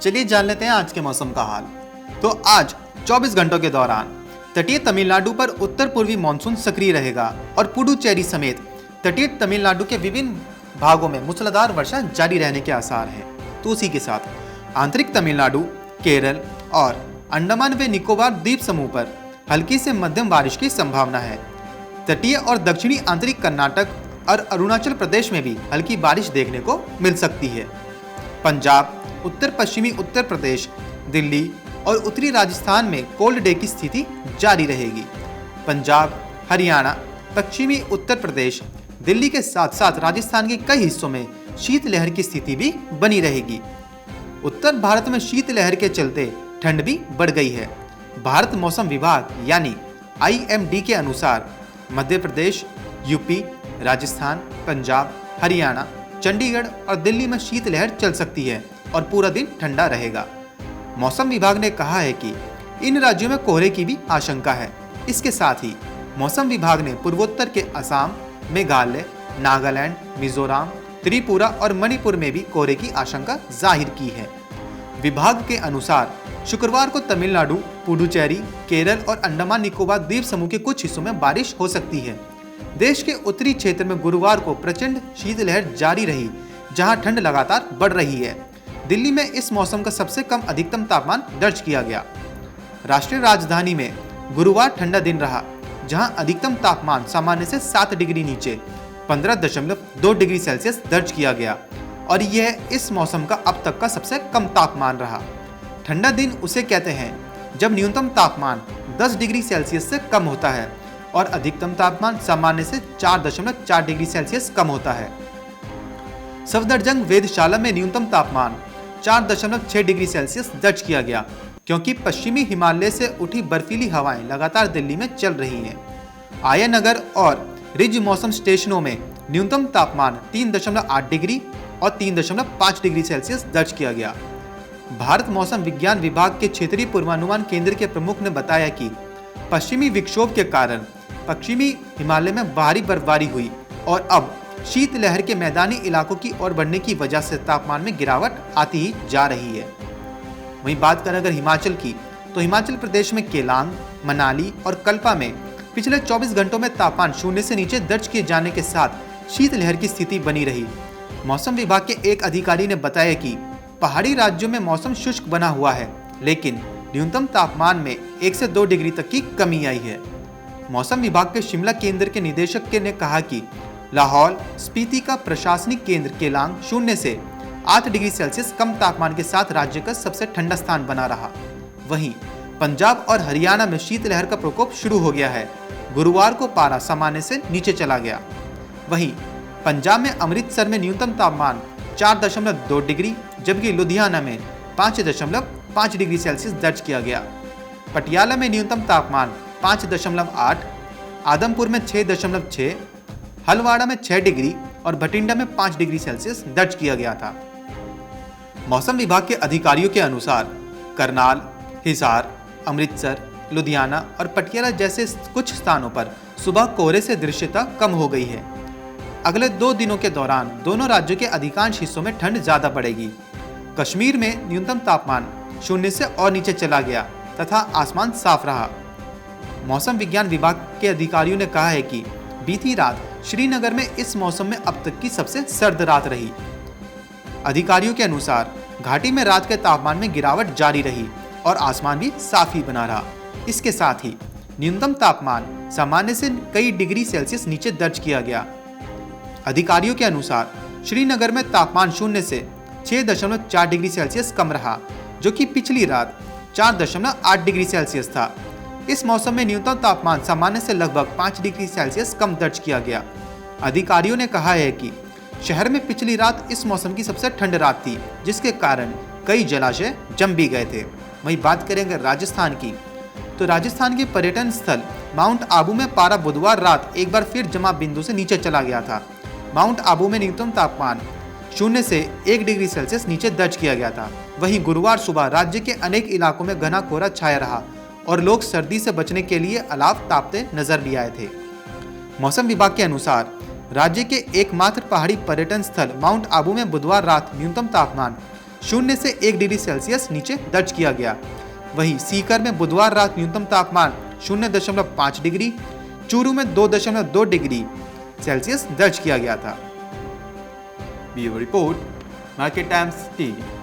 चलिए जान लेते हैं आज के मौसम का हाल। तो आज 24 घंटों के दौरान तटीय तमिलनाडु पर उत्तर पूर्वी मानसून सक्रिय रहेगा और पुडुचेरी समेत तटीय तमिलनाडु के विभिन्न भागों में मूसलाधार वर्षा जारी रहने के आसार हैं। तो उसी के साथ आंतरिक तमिलनाडु, केरल और अंडमान व निकोबार द्वीप समूह पर हल्की से मध्यम बारिश की संभावना है। तटीय और दक्षिणी आंतरिक कर्नाटक और अरुणाचल प्रदेश में भी हल्की बारिश देखने को मिल सकती है। पंजाब, उत्तर पश्चिमी उत्तर प्रदेश, दिल्ली और उत्तरी राजस्थान में कोल्ड डे की स्थिति जारी रहेगी। पंजाब, हरियाणा, पश्चिमी उत्तर प्रदेश, दिल्ली के साथ साथ राजस्थान के कई हिस्सों में शीतलहर की स्थिति भी बनी रहेगी। उत्तर भारत में शीतलहर के चलते ठंड भी बढ़ गई है। भारत मौसम विभाग यानी IMD के अनुसार मध्य प्रदेश, यूपी, राजस्थान, पंजाब, हरियाणा, चंडीगढ़ और दिल्ली में शीतलहर चल सकती है और पूरा दिन ठंडा रहेगा। मौसम विभाग ने कहा है कि इन राज्यों में कोहरे की भी आशंका है। इसके साथ ही मौसम विभाग ने पूर्वोत्तर के असम, मेघालय, नागालैंड, मिजोरम, त्रिपुरा और मणिपुर में भी कोहरे की आशंका जाहिर की है। विभाग के अनुसार शुक्रवार को तमिलनाडु, पुडुचेरी, केरल और अंडमान निकोबार द्वीप समूह के कुछ हिस्सों में बारिश हो सकती है। देश के उत्तरी क्षेत्र में गुरुवार को प्रचंड शीतलहर जारी रही, जहां ठंड लगातार बढ़ रही है। दिल्ली में इस मौसम का सबसे कम अधिकतम तापमान दर्ज किया गया। राष्ट्रीय राजधानी में गुरुवार ठंडा दिन रहा, जहां अधिकतम तापमान सामान्य से 7 डिग्री नीचे 15.2 डिग्री सेल्सियस दर्ज किया गया और यह इस मौसम का अब तक का सबसे कम तापमान रहा। ठंडा दिन उसे कहते हैं जब न्यूनतम तापमान 10 डिग्री सेल्सियस से कम होता है और अधिकतम तापमान सामान्य से 4.4 डिग्री सेल्सियस कम होता है। सफदरजंग वेधशाला में न्यूनतम तापमान 4.6 डिग्री सेल्सियस दर्ज किया गया, क्योंकि पश्चिमी हिमालय से उठी बर्फीली हवाएं लगातार दिल्ली में चल रही हैं। आयानगर और रिज मौसम स्टेशनों में न्यूनतम तापमान 3.8 डिग्री और 3.5 डिग्री सेल्सियस दर्ज किया गया। भारत मौसम विज्ञान विभाग के क्षेत्रीय पूर्वानुमान केंद्र के प्रमुख ने बताया कि पश्चिमी विक्षोभ के कारण पश्चिमी हिमालय में भारी बर्फबारी हुई और अब शीतलहर के मैदानी इलाकों की ओर बढ़ने की वजह से तापमान में गिरावट आती ही जा रही है। वहीं बात करें अगर हिमाचल की, तो हिमाचल प्रदेश में केलांग, मनाली और कल्पा में पिछले 24 घंटों में तापमान शून्य से नीचे दर्ज किए जाने के साथ शीतलहर की स्थिति बनी रही। मौसम विभाग के एक अधिकारी ने बताया कि पहाड़ी राज्यों में मौसम शुष्क बना हुआ है, लेकिन न्यूनतम तापमान में 1 से 2 डिग्री तक की कमी आई है। मौसम विभाग के शिमला केंद्र के निदेशक ने कहा कि लाहौल स्पीति का प्रशासनिक केंद्र केलांग 0 से 8 डिग्री सेल्सियस कम तापमान के साथ राज्य का सबसे ठंडा स्थान बना रहा। वहीं पंजाब और हरियाणा में शीतलहर का प्रकोप शुरू हो गया है। गुरुवार को पारा सामान्य से नीचे चला गया। वहीं पंजाब में अमृतसर में न्यूनतम तापमान 4.2 डिग्री, जबकि लुधियाना में 5.5 डिग्री सेल्सियस दर्ज किया गया। पटियाला में न्यूनतम तापमान 5.8, आदमपुर में 6.6, हलवाड़ा में 6 डिग्री और भटिंडा में 5 डिग्री सेल्सियस दर्ज किया गया था। मौसम विभाग के अधिकारियों के अनुसार करनाल, हिसार, अमृतसर, लुधियाना और पटियाला जैसे कुछ स्थानों पर सुबह कोहरे से दृश्यता कम हो गई है। अगले 2 दिनों के दौरान दोनों राज्यों के अधिकांश हिस्सों में ठंड ज्यादा बढ़ेगी। कश्मीर में न्यूनतम तापमान 0 से और नीचे चला गया तथा आसमान साफ रहा। मौसम विज्ञान विभाग के अधिकारियों ने कहा है कि बीती रात श्रीनगर में इस मौसम में अब तक की सबसे सर्द रात रही। अधिकारियों के अनुसार घाटी में रात के तापमान में गिरावट जारी रही और आसमान भी साफ ही बना रहा। इसके साथ ही न्यूनतम तापमान सामान्य से कई डिग्री सेल्सियस नीचे दर्ज किया गया। अधिकारियों के अनुसार श्रीनगर में तापमान 0 से 6.4 डिग्री सेल्सियस कम रहा, जो कि पिछली रात 4.8 डिग्री सेल्सियस था। इस मौसम में न्यूनतम तापमान सामान्य से लगभग 5 डिग्री सेल्सियस कम दर्ज किया गया। अधिकारियों ने कहा है कि शहर में पिछली रात इस मौसम की सबसे ठंड रात थी, जिसके कारण कई जलाशय जम भी गए थे। वहीं बात करेंगे राजस्थान की, तो राजस्थान के पर्यटन स्थल माउंट आबू में पारा बुधवार रात एक बार फिर जमा बिंदु से नीचे चला गया था। माउंट आबू में न्यूनतम तापमान 0 से 1 डिग्री सेल्सियस नीचे दर्ज किया गया था। वहीं गुरुवार सुबह राज्य के अनेक इलाकों में घना कोहरा छाया रहा और लोग सर्दी से बचने के लिए अलाव तापते नजर भी आए थे। मौसम विभाग के अनुसार राज्य के एकमात्र पहाड़ी पर्यटन स्थल माउंट आबू में बुधवार रात न्यूनतम तापमान 0 से 1 डिग्री सेल्सियस नीचे दर्ज किया गया। वहीं सीकर में बुधवार रात न्यूनतम तापमान 0.5 डिग्री, चूरू में 2.2 डिग्री सेल्सियस दर्ज किया गया था। Bureau report, market times TV.